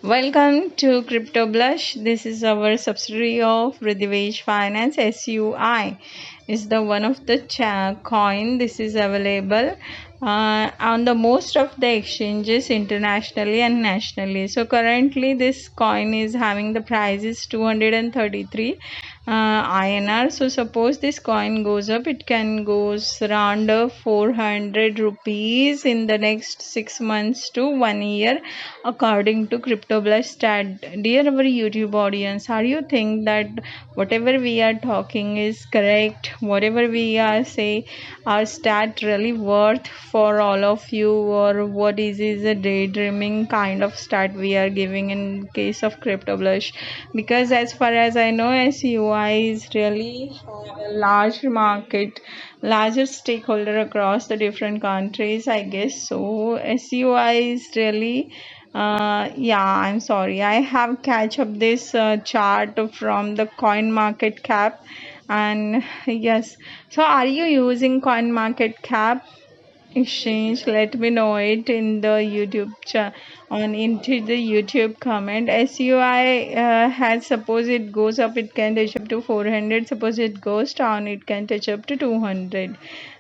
Welcome to Crypto Blush. This is our subsidiary of Ridhivej Finance. SUI is the one of the coin. This is available on the most of the exchanges internationally and nationally. So currently this coin is having the price is 233 INR. So suppose this coin goes up, it can goes around 400 rupees in the next 6 months to 1 year, according to Crypto Blush stat. Dear our YouTube audience, are you think that whatever we are talking is correct? Whatever we are say, are stat really worth for all of you, or what is a daydreaming kind of stat we are giving in case of Crypto Blush? Because as far as I know, SUI is really a large market, larger stakeholder across the different countries, I guess. So SUI is really yeah, I'm sorry, I have catch up this chart from the Coin Market Cap. And yes, so are you using Coin Market Cap exchange? Let me know it in the on into the YouTube comment. SUI has, suppose it goes up, it can touch up to 400. Suppose it goes down, it can touch up to 200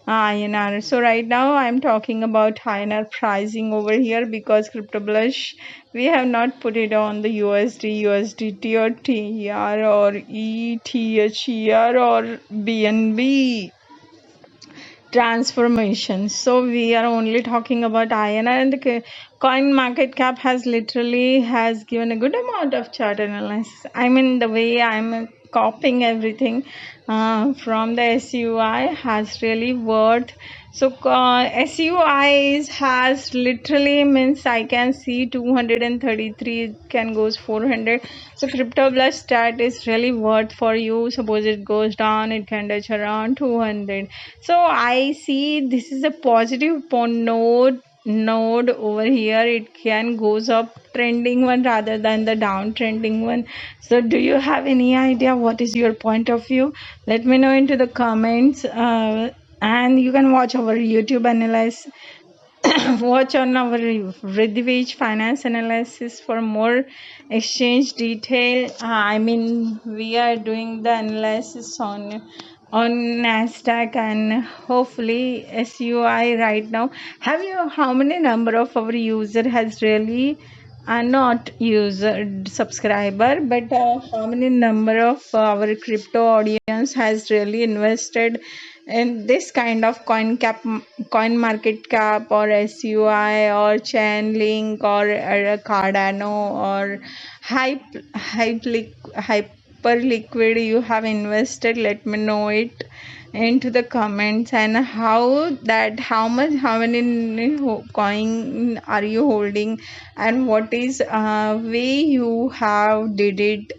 INR. So right now I'm talking about INR pricing over here, because Crypto Blush we have not put it on the USD, USDT or TR or ETHER or BNB transformation. So we are only talking about INR, and the coin market cap has literally has given a good amount of chart analysis. I mean, the way I'm copying everything from the SUI has really worked. So SUI has literally means I can see 233 can goes 400. So Crypto Blush stat is really worth for you. Suppose it goes down, it can touch around 200. So I see this is a positive node over here. It can goes up trending one rather than the down trending one. So do you have any idea what is your point of view? Let me know into the comments. And you can watch our YouTube analysis. Watch on our Ridhivej Finance Analysis for more exchange detail. I mean, we are doing the analysis on Nasdaq and hopefully SUI right now. Have you how many number of our user has really not user subscriber, but how many number of our crypto audience has really invested in this kind of coin market cap or SUI or Chainlink or Cardano or hyper liquid you have invested? Let me know it into the comments. And how many coin are you holding, and what is way you have did it.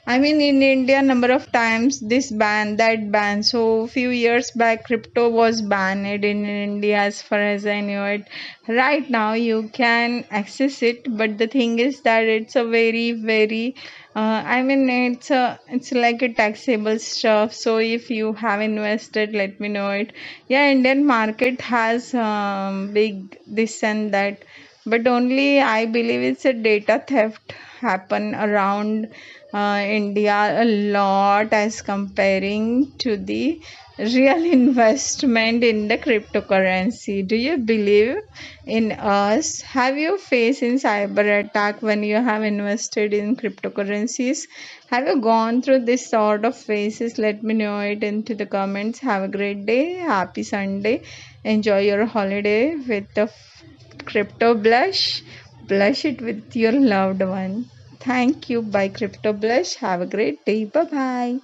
I mean, in India, number of times this ban, that ban. So few years back, crypto was banned in India, as far as I know it. Right now, you can access it, but the thing is that it's a very I mean, it's like a taxable stuff. So if you have invested, let me know it. Yeah, Indian market has big this and that, but only I believe it's a data theft happen around India a lot, as comparing to the real investment in the cryptocurrency. Do you believe in us? Have you faced in cyber attack when you have invested in cryptocurrencies? Have you gone through this sort of phases? Let me know it into the comments. Have a great day. Happy Sunday. Enjoy your holiday with the Crypto Blush. Blush it with your loved one. Thank you. Bye, Crypto Blush. Have a great day. Bye bye.